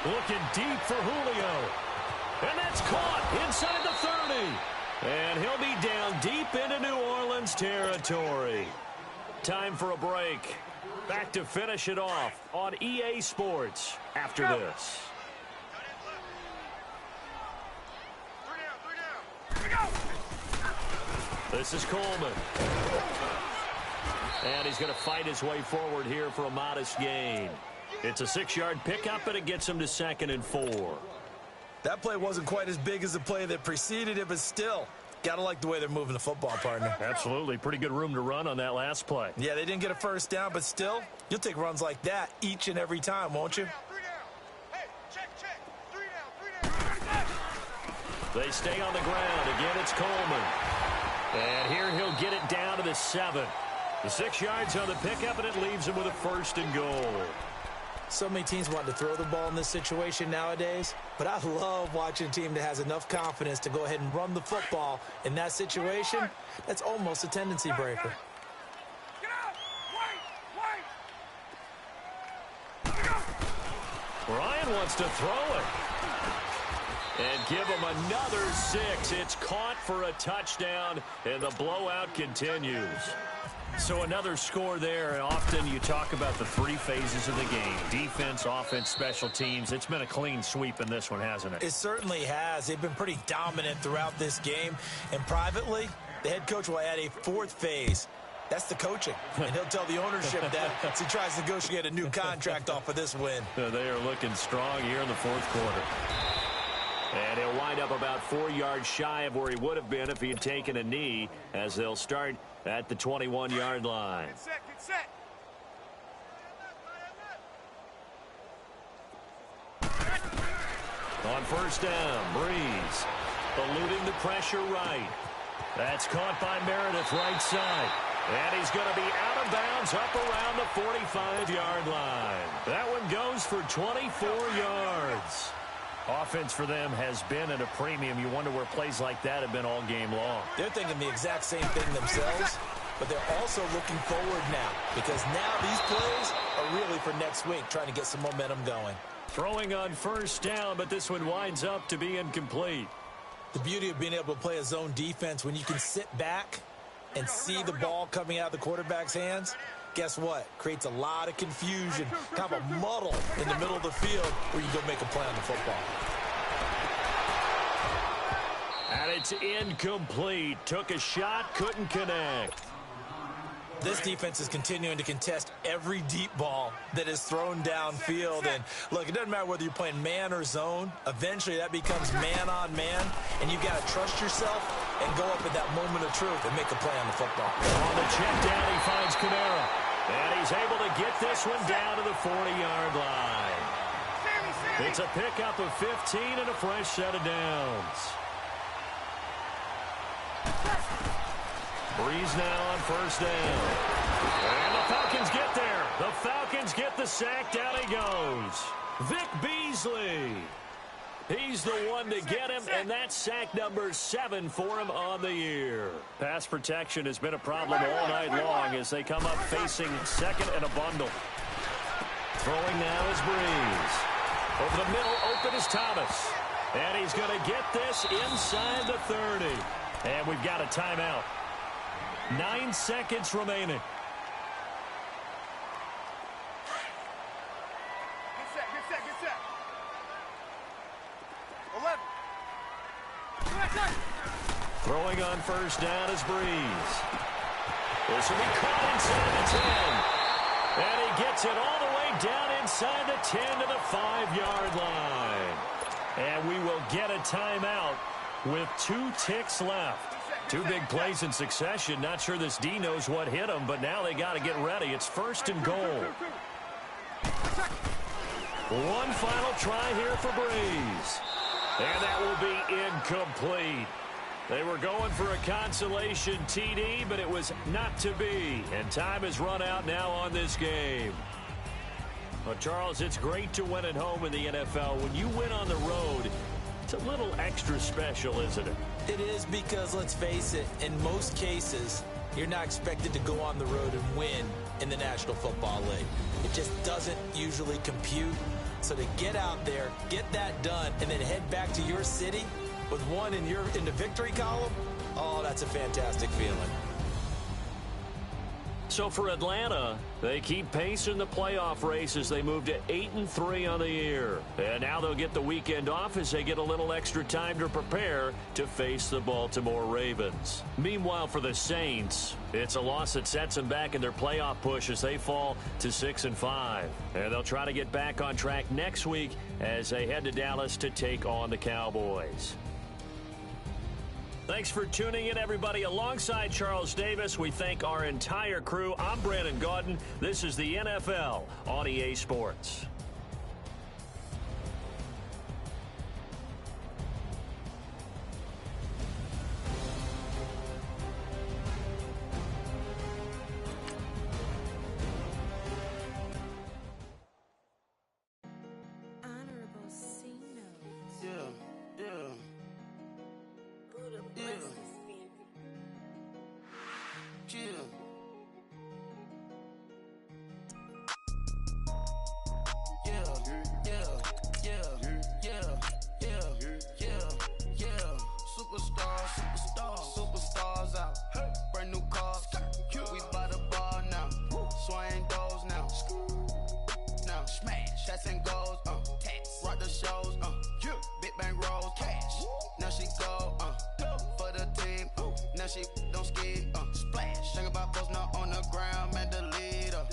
[SPEAKER 6] Looking deep for Julio. And that's caught inside the 30. And he'll be down deep into New Orleans territory. Time for a break. Back to finish it off on EA Sports after this. This is Coleman. And he's going to fight his way forward here for a modest gain. It's a 6-yard pickup, and it gets him to 2nd and 4.
[SPEAKER 7] That play wasn't quite as big as the play that preceded it, but still, got to like the way they're moving the football, partner.
[SPEAKER 6] Absolutely. Pretty good room to run on that last play.
[SPEAKER 7] Yeah, they didn't get a first down, but still, you'll take runs like that each and every time, won't you?
[SPEAKER 6] They stay on the ground. Again, it's Coleman. And here he'll get it down to the 7. The 6 yards on the pickup, and it leaves him with a 1st and goal.
[SPEAKER 7] So many teams want to throw the ball in this situation nowadays, but I love watching a team that has enough confidence to go ahead and run the football in that situation. That's almost a tendency breaker.
[SPEAKER 6] Ryan wants to throw it. And give him another 6. It's caught for a touchdown, and the blowout continues. So another score there, and often you talk about the 3 phases of the game. Defense, offense, special teams. It's been a clean sweep in this one, hasn't it?
[SPEAKER 7] It certainly has. They've been pretty dominant throughout this game. And privately, the head coach will add a 4th phase. That's the coaching. And he'll tell the ownership that as he tries to negotiate a new contract off of this win.
[SPEAKER 6] They are looking strong here in the 4th quarter. And he'll wind up about 4 yards shy of where he would have been if he had taken a knee, as they'll start at the 21-yard line.
[SPEAKER 2] Get set, get set.
[SPEAKER 6] On 1st down, Breeze eluding the pressure right. That's caught by Meredith right side. And he's going to be out of bounds up around the 45-yard line. That one goes for 24 yards. Offense for them has been at a premium. You wonder where plays like that have been all game long.
[SPEAKER 7] They're thinking the exact same thing themselves, but they're also looking forward now, because now these plays are really for next week, trying to get some momentum going.
[SPEAKER 6] Throwing on 1st down, but this one winds up to be incomplete.
[SPEAKER 7] The beauty of being able to play a zone defense when you can sit back and see the ball coming out of the quarterback's hands, guess what? Creates a lot of confusion, kind of a muddle in the middle of the field where you go make a play on the football.
[SPEAKER 6] And it's incomplete. Took a shot, couldn't connect.
[SPEAKER 7] This defense is continuing to contest every deep ball that is thrown downfield. And look, it doesn't matter whether you're playing man or zone. Eventually that becomes man on man, and you've got to trust yourself and go up at that moment of truth and make a play on the football.
[SPEAKER 6] On the check down, he finds Kamara. And he's able to get this one down to the 40-yard line. It's a pickup of 15 and a fresh set of downs. Breeze now on 1st down. And the Falcons get there. The Falcons get the sack. Down he goes. Vic Beasley. He's the one to get him, and that's sack number 7 for him on the year. Pass protection has been a problem all night long as they come up facing 2nd and a bundle. Throwing now is Breeze. Over the middle, open is Thomas. And he's going to get this inside the 30. And we've got a timeout. 9 seconds remaining.
[SPEAKER 2] Get set, get set, get set. 11.
[SPEAKER 6] Throwing on 1st down is Breeze. This will be caught inside the 10. And he gets it all the way down inside the 10 to the 5-yard line. And we will get a timeout with 2 ticks left. 2 big plays in succession. Not sure this D knows what hit him, but now they got to get ready. It's 1st and goal. One final try here for Breeze. And that will be incomplete. They were going for a consolation TD, but it was not to be. And time has run out now on this game. Well, Charles, it's great to win at home in the NFL. When you win on the road, it's a little extra special, isn't it?
[SPEAKER 7] It is, because, let's face it, in most cases, you're not expected to go on the road and win in the National Football League. It just doesn't usually compute. So to get out there, get that done, and then head back to your city with one in the victory column, oh, that's a fantastic feeling.
[SPEAKER 6] So for Atlanta, they keep pace in the playoff race as they move to 8-3 on the year. And now they'll get the weekend off as they get a little extra time to prepare to face the Baltimore Ravens. Meanwhile, for the Saints, it's a loss that sets them back in their playoff push as they fall to 6-5. And they'll try to get back on track next week as they head to Dallas to take on the Cowboys. Thanks for tuning in, everybody. Alongside Charles Davis, we thank our entire crew. I'm Brandon Gaudin. This is the NFL on EA Sports.
[SPEAKER 1] Superstars out. Brand new cars. We by the bar now. Swing doors now. Now smash. Shots and goals. Rock the shows. Big bang rolls. Cash. Now she go. For the team. Now she don't ski. Splash. Think about post now on the ground. Man, the leader.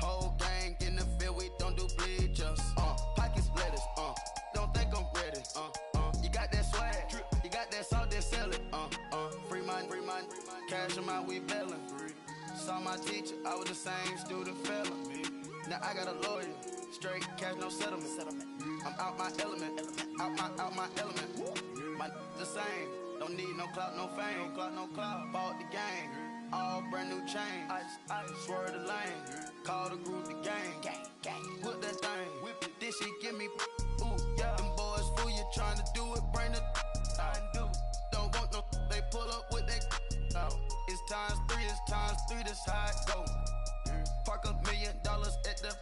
[SPEAKER 1] Whole gang in the field. We don't do bleachers. Pockets lettuce. Don't think I'm ready. You got that swag. You got that salt, then sell it. Free mind. Cash them out, we bailin'. Saw my teacher, I was the same student fella. Now I got a lawyer. Straight cash, no settlement. I'm out my element. Out my element. My the same. Don't need no clout, no fame. No clout. Bought the game. All brand new chain. I swerve the lane. Call the group the gang. Whip that thing. Whip it. This shit give me. Ooh, yeah. Them boys fool you trying to do it. Bring the. I do. Don't want no. They pull up with that. It's times 3. This how it go. Park $1 million at the.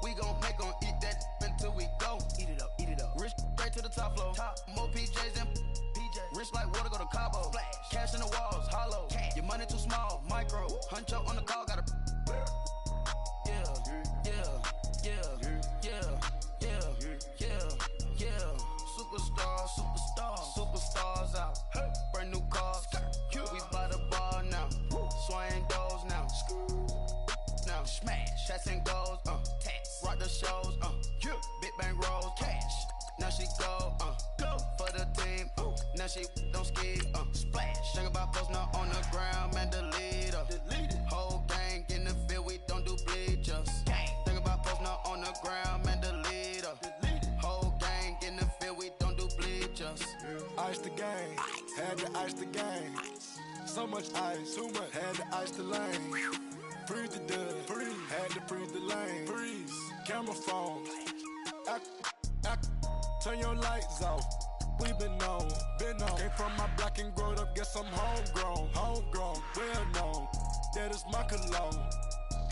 [SPEAKER 1] We gon' make 'em eat that until we go. Eat it up. Rich straight to the top floor. More PJs than PJs. Rich like water, go to Cabo. Splash. Cash in the walls, hollow. Cash. Your money too small, micro. Huncho on the call, gotta. Superstars out. Brand new cars. We by the bar now. Swing doors now. Now smash. Shots and goals. Rock the shows. Big bang rolls. Cash. Now she go. For the team. Now she don't ski. Splash. Think about post now on the ground. Man, the leader. Whole gang in the field. We don't do bleachers. Think about post now on the ground. Man, the leader. Whole gang in the field. We don't do bleachers.
[SPEAKER 8] Ice the game, had to ice the game. So much ice, too much, had to ice the lane. Freeze the dud, had to freeze the lane. Freeze, camera phone. Turn your lights off. We been on. Came from my block and growed up, guess I'm homegrown, well known. That is my cologne.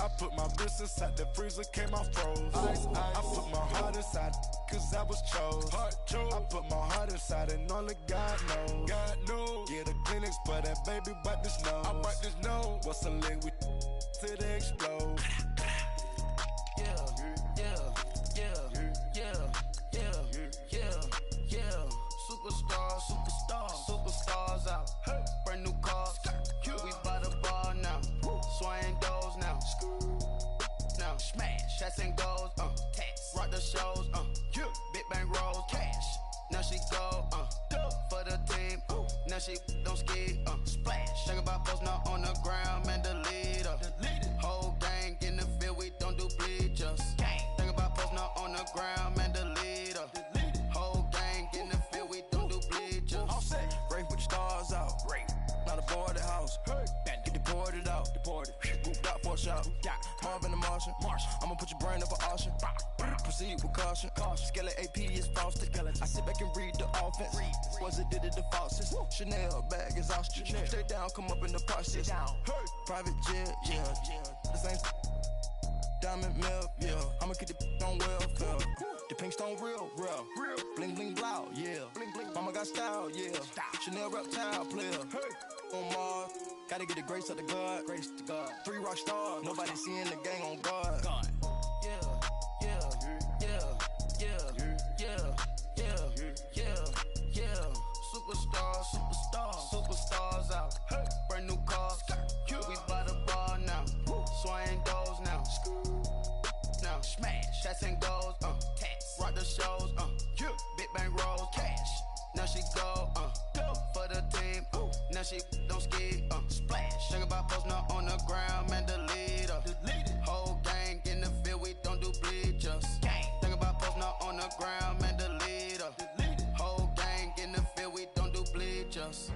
[SPEAKER 8] I put my wrist inside the freezer, came out froze. Ice. I put my heart inside, cause I was chose. I put my heart inside and only God knows. Yeah, the clinics, but that baby wipe this nose. I wipe this nose. What's a leg with till they explode? Superstars out. Brand new cars. We by the bar now. Swing doors now. Now smash. Shots and goals. Rock the shows.
[SPEAKER 9] Big bang rolls, cash. Now she go, for the team, now she don't ski, splash. Think about posting up on the ground, man, delete her. Whole gang in the field, we don't do bleachers. Think about posting up on the ground, man, delete her. Whole gang in the field, we don't do bleachers.
[SPEAKER 8] All set, break with the stars out. Not aboard the house, get deported out. Moved out for a shot, Marvin the Martian. I'ma put your brain up for auction. Proceed with caution. Skeleton AP is frosted. I sit back and read the offense. Was it did it the faucets? Chanel bag is ostrich. Stay down, come up in the process. Private jet, yeah. The same diamond milk, yeah. I'ma keep the on welfare. The pink stone real. Bling bling blow, yeah. Mama got style, yeah. Chanel reptile player. On Mars, gotta get the grace of the God. 3 rock stars, nobody seeing the gang on guard. Superstars out. Brand new cars. We by the bar now. Swing doors now. Now smash. Shots and goals. Rock the shows. Big bang rolls. Cash. Now she go. For the team. Now she don't ski. Splash. Think about posting up on the ground, man, delete her. Whole gang in the field, we don't do bleachers. Think about posting up on the ground, man, delete her. Whole gang in the field, we don't do bleachers.